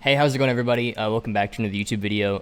Hey, how's it going, everybody? Welcome back to another YouTube video.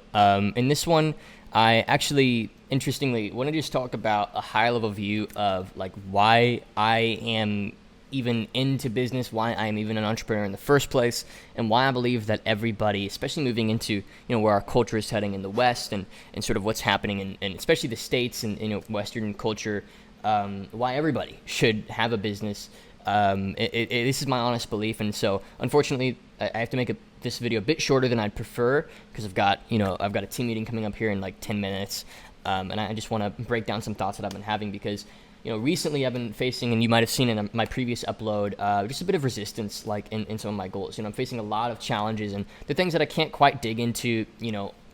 In this one, I actually, interestingly, want to just talk about a high-level view of like why I am even into business, why I am even an entrepreneur in the first place, and why I believe that everybody, especially moving into where our culture is heading in the West and sort of what's happening in especially the States and Western culture, why everybody should have a business. This is my honest belief, and so unfortunately, I have to make this video a bit shorter than I'd prefer because I've got a team meeting coming up here in like 10 minutes, and I just want to break down some thoughts that I've been having because recently I've been facing, and you might have seen in my previous upload, just a bit of resistance like in some of my goals. I'm facing a lot of challenges and the things that I can't quite dig into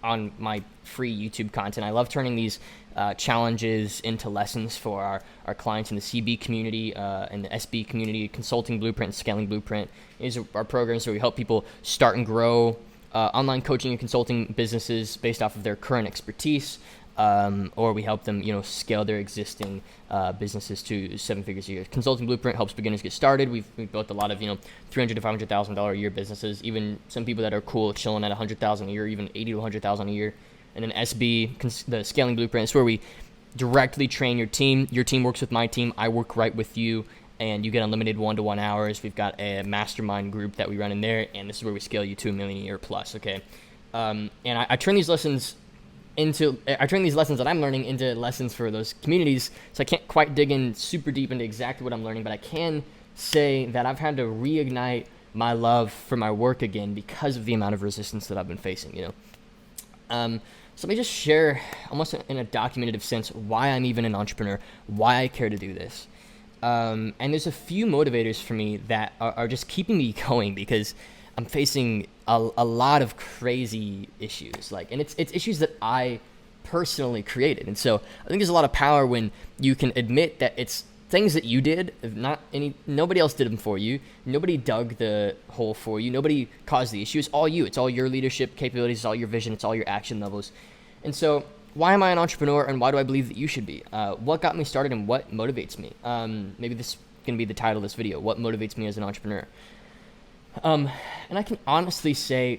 on my free YouTube content. I love turning these challenges into lessons for our clients in the CB community and the SB community. Consulting Blueprint and Scaling Blueprint is our programs where we help people start and grow online coaching and consulting businesses based off of their current expertise, or we help them scale their existing businesses to 7 figures a year. Consulting Blueprint helps beginners get started. We've built a lot of $300,000 to $500,000 a year businesses, even some people that are cool chilling at $100,000 a year, even $80,000 to $100,000 a year. And then SB, the Scaling Blueprint, is where we directly train your team. Your team works with my team. I work right with you, and you get unlimited one-to-one hours. We've got a mastermind group that we run in there, and this is where we scale you to $1 million a year plus. Okay, and I turn these lessons that I'm learning into lessons for those communities. So I can't quite dig in super deep into exactly what I'm learning, but I can say that I've had to reignite my love for my work again because of the amount of resistance that I've been facing. So let me just share, almost in a documentative sense, why I'm even an entrepreneur, why I care to do this. And there's a few motivators for me that are just keeping me going because I'm facing a lot of crazy issues. And it's issues that I personally created. And so I think there's a lot of power when you can admit that it's things that you did, nobody else did them for you. Nobody dug the hole for you. Nobody caused the issue. It's all you. It's all your leadership capabilities. It's all your vision. It's all your action levels. And so why am I an entrepreneur, and why do I believe that you should be? What got me started and what motivates me? Maybe this can be the title of this video, what motivates me as an entrepreneur. And I can honestly say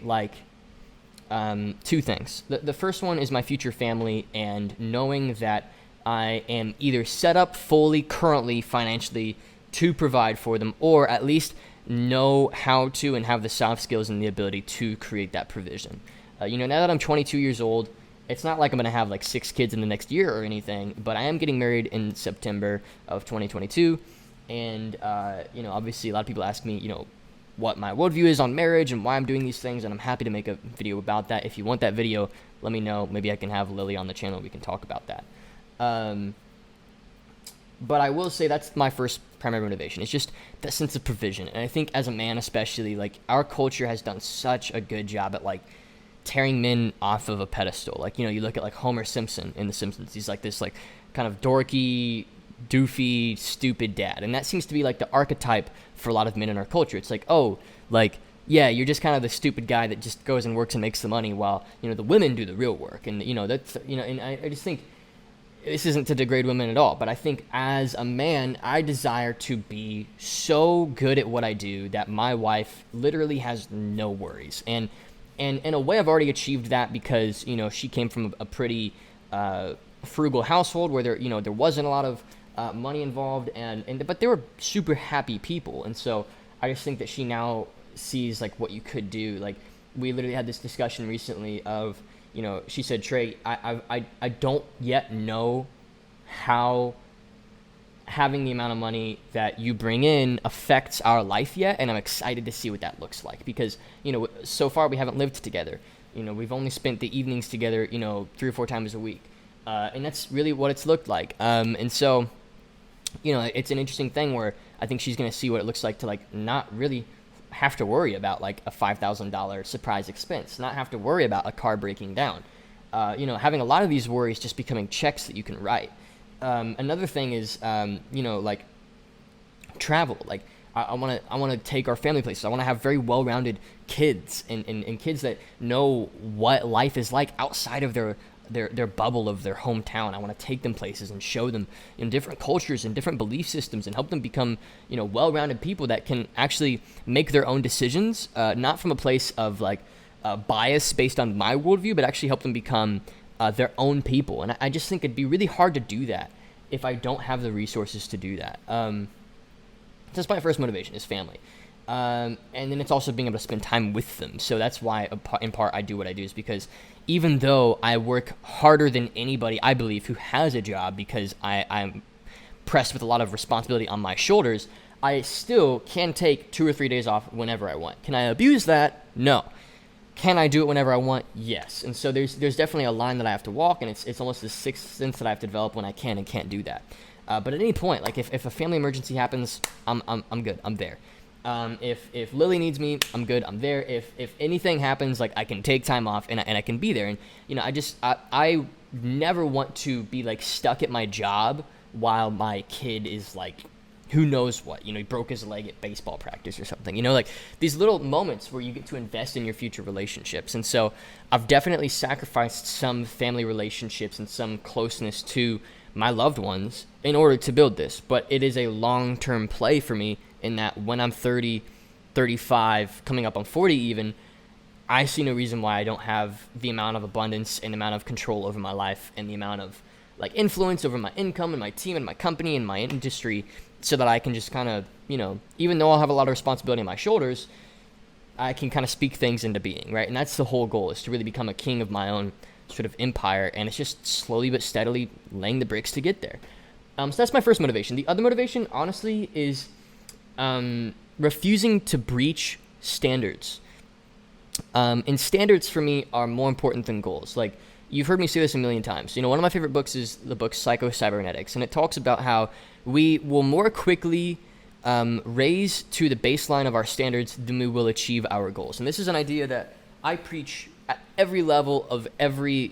two things. The first one is my future family and knowing that I am either set up fully currently financially to provide for them, or at least know how to and have the soft skills and the ability to create that provision. Now that I'm 22 years old, it's not like I'm going to have 6 kids in the next year or anything, but I am getting married in September of 2022. And, obviously a lot of people ask me, what my worldview is on marriage and why I'm doing these things. And I'm happy to make a video about that. If you want that video, let me know. Maybe I can have Lily on the channel. We can talk about that. But I will say that's my first primary motivation. It's just that sense of provision. And I think as a man, especially, our culture has done such a good job at tearing men off of a pedestal. You look at Homer Simpson in The Simpsons. He's this kind of dorky, doofy, stupid dad. And that seems to be the archetype for a lot of men in our culture. It's yeah, you're just kind of the stupid guy that just goes and works and makes the money while, the women do the real work. And, that's, and I just think this isn't to degrade women at all, but I think as a man, I desire to be so good at what I do that my wife literally has no worries. And in a way, I've already achieved that because, she came from a pretty frugal household where there wasn't a lot of money involved, but they were super happy people. And so I just think that she now sees what you could do. We literally had this discussion recently of, she said, Trey, I don't yet know how having the amount of money that you bring in affects our life yet, and I'm excited to see what that looks like because, so far we haven't lived together. We've only spent the evenings together, 3 or 4 times a week, and that's really what it's looked like. And so, it's an interesting thing where I think she's going to see what it looks like to not really have to worry about a $5,000 surprise expense, not have to worry about a car breaking down, having a lot of these worries just becoming checks that you can write. Another thing is, travel. I want to take our family places. I want to have very well-rounded kids and kids that know what life is like outside of their bubble of their hometown. I want to take them places and show them in different cultures and different belief systems and help them become, well-rounded people that can actually make their own decisions, not from a place of bias based on my worldview, but actually help them become their own people. And I just think it'd be really hard to do that if I don't have the resources to do that. That's my first motivation, is family. And then it's also being able to spend time with them. So that's why, in part, I do what I do, is because even though I work harder than anybody, I believe, who has a job, because I'm pressed with a lot of responsibility on my shoulders, I still can take 2 or 3 days off whenever I want. Can I abuse that? No. Can I do it whenever I want? Yes. And so there's definitely a line that I have to walk, and it's almost the sixth sense that I have to develop when I can and can't do that. But at any point, like if a family emergency happens, I'm good. I'm there. If Lily needs me, I'm good. I'm there. If anything happens, like I can take time off and I can be there. And I never want to be like stuck at my job while my kid is like, who knows what, he broke his leg at baseball practice or something, like these little moments where you get to invest in your future relationships. And so I've definitely sacrificed some family relationships and some closeness to my loved ones in order to build this. But it is a long-term play for me, in that when I'm 30, 35, coming up on 40 even, I see no reason why I don't have the amount of abundance and the amount of control over my life and the amount of like influence over my income and my team and my company and my industry, so that I can just kind of, even though I'll have a lot of responsibility on my shoulders, I can kind of speak things into being, right? And that's the whole goal, is to really become a king of my own sort of empire. And it's just slowly but steadily laying the bricks to get there. So that's my first motivation. The other motivation, honestly, is refusing to breach standards. And standards for me are more important than goals. Like, you've heard me say this a million times. One of my favorite books is the book Psycho-Cybernetics, and it talks about how we will more quickly raise to the baseline of our standards than we will achieve our goals. And this is an idea that I preach at every level of every,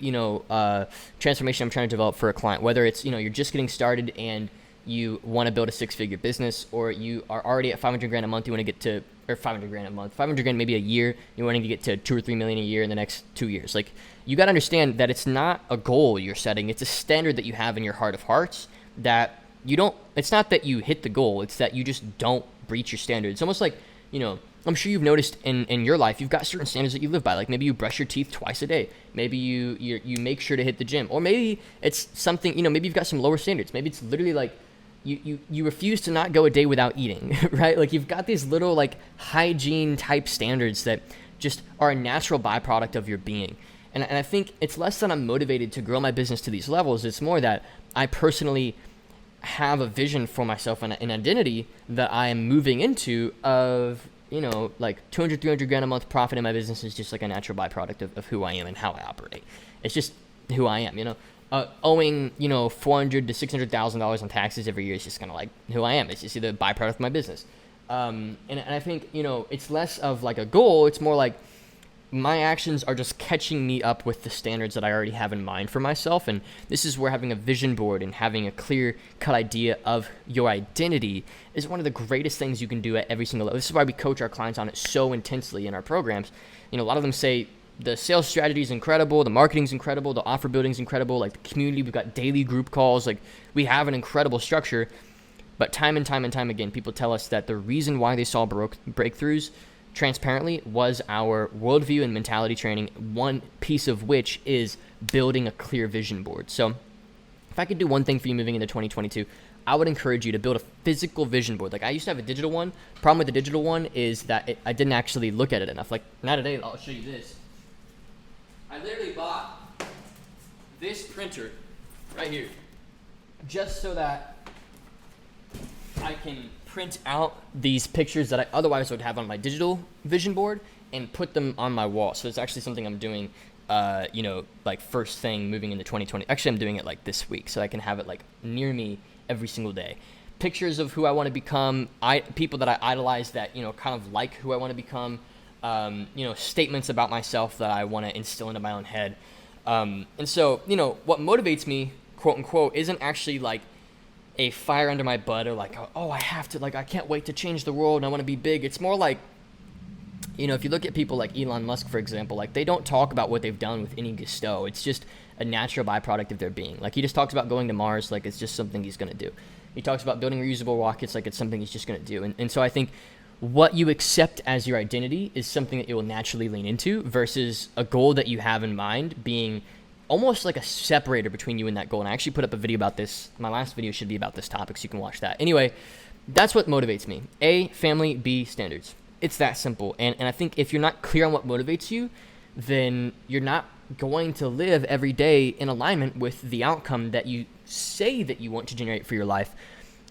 transformation I'm trying to develop for a client, whether it's, you're just getting started and you want to build a 6-figure business, or you are already at 500 grand a month, you want to get to, or 500 grand a month, 500 grand maybe a year, you're wanting to get to 2 or 3 million a year in the next 2 years. Like, you got to understand that it's not a goal you're setting, it's a standard that you have in your heart of hearts, that it's not that you hit the goal, it's that you just don't breach your standards. It's almost like, I'm sure you've noticed in your life, you've got certain standards that you live by. Like, maybe you brush your teeth twice a day. Maybe you make sure to hit the gym. Or maybe it's something, maybe you've got some lower standards. Maybe it's literally like you refuse to not go a day without eating, right? Like, you've got these little like hygiene type standards that just are a natural byproduct of your being. And I think it's less that I'm motivated to grow my business to these levels. It's more that I personally have a vision for myself and an identity that I am moving into of, like 200, 300 grand a month profit in my business is just like a natural byproduct of who I am and how I operate. It's just who I am, owing, $400,000 to $600,000 on taxes every year is just kind of like who I am. It's just the byproduct of my business. And I think, it's less of like a goal. It's more like my actions are just catching me up with the standards that I already have in mind for myself. And this is where having a vision board and having a clear-cut idea of your identity is one of the greatest things you can do at every single level. This is why we coach our clients on it so intensely in our programs. A lot of them say the sales strategy is incredible, the marketing is incredible, the offer building is incredible, like the community, we've got daily group calls, like we have an incredible structure. But time and time and time again, people tell us that the reason why they saw breakthroughs transparently was our worldview and mentality training, one piece of which is building a clear vision board. So if I could do one thing for you moving into 2022, I would encourage you to build a physical vision board. Like, I used to have a digital one. Problem with the digital one is that I didn't actually look at it enough. Like, now today, I'll show you this. I literally bought this printer right here just so that I can print out these pictures that I otherwise would have on my digital vision board and put them on my wall. So it's actually something I'm doing, like first thing moving into 2020. Actually, I'm doing it like this week so I can have it like near me every single day. Pictures of who I want to become, people that I idolize that, kind of like who I want to become, statements about myself that I want to instill into my own head. And so, what motivates me, quote unquote, isn't actually like a fire under my butt or like, oh, I have to, like, I can't wait to change the world and I want to be big. It's more like, if you look at people like Elon Musk, for example, like they don't talk about what they've done with any gusto. It's just a natural byproduct of their being. Like, he just talks about going to Mars like it's just something he's going to do. He talks about building reusable rockets like it's something he's just going to do. And so I think what you accept as your identity is something that you will naturally lean into versus a goal that you have in mind being almost like a separator between you and that goal. And I actually put up a video about this. My last video should be about this topic, so you can watch that. Anyway, that's what motivates me. A, family, B, standards. It's that simple. And I think if you're not clear on what motivates you, then you're not going to live every day in alignment with the outcome that you say that you want to generate for your life,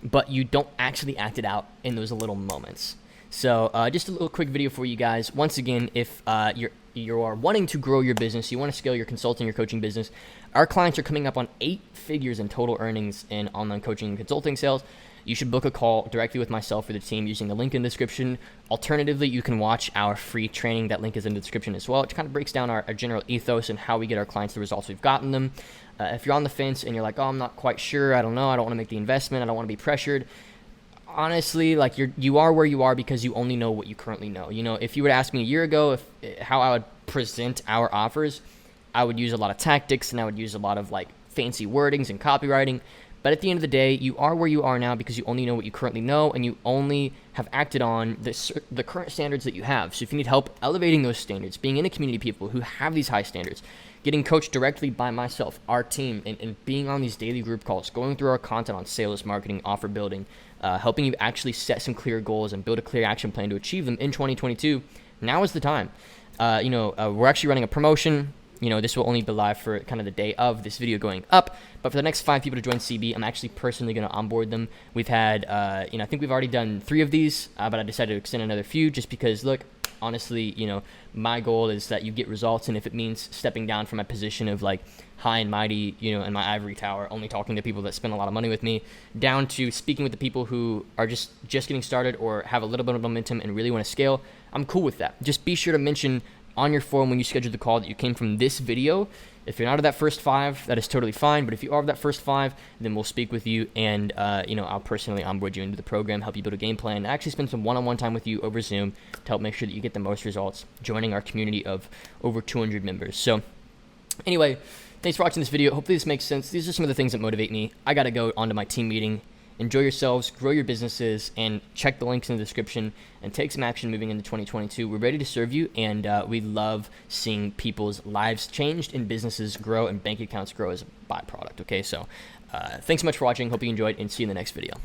but you don't actually act it out in those little moments. So just a little quick video for you guys. Once again, if you are wanting to grow your business, you want to scale your consulting, your coaching business, our clients are coming up on 8 figures in total earnings in online coaching and consulting sales. You should book a call directly with myself or the team using the link in the description. Alternatively, you can watch our free training. That link is in the description as well. It kind of breaks down our general ethos and how we get our clients the results we've gotten them. If you're on the fence and you're like, oh, I'm not quite sure, I don't know, I don't want to make the investment, I don't want to be pressured, honestly, like you are where you are because you only know what you currently know. You know, if you were to ask me a year ago how I would present our offers, I would use a lot of tactics and I would use a lot of like fancy wordings and copywriting. But at the end of the day, you are where you are now because you only know what you currently know and you only have acted on the current standards that you have. So if you need help elevating those standards, being in a community of people who have these high standards, getting coached directly by myself, our team, and being on these daily group calls, going through our content on sales, marketing, offer building, helping you actually set some clear goals and build a clear action plan to achieve them in 2022, now is the time. We're actually running a promotion. This will only be live for kind of the day of this video going up. But for the next 5 people to join CB, I'm actually personally going to onboard them. We've had, I think we've already done 3 of these, but I decided to extend another few just because, look, honestly, my goal is that you get results. And if it means stepping down from a position of like high and mighty, in my ivory tower, only talking to people that spend a lot of money with me, down to speaking with the people who are just getting started or have a little bit of momentum and really want to scale, I'm cool with that. Just be sure to mention on your form when you schedule the call that you came from this video. If you're not of that first 5, that is totally fine. But if you are of that first 5, then we'll speak with you and, I'll personally onboard you into the program, help you build a game plan, and actually spend some one-on-one time with you over Zoom to help make sure that you get the most results joining our community of over 200 members. So anyway, thanks for watching this video. Hopefully this makes sense. These are some of the things that motivate me. I got to go onto my team meeting. Enjoy yourselves, grow your businesses, and check the links in the description and take some action moving into 2022. We're ready to serve you, and we love seeing people's lives changed and businesses grow and bank accounts grow as a byproduct. Okay, so thanks so much for watching. Hope you enjoyed, and see you in the next video.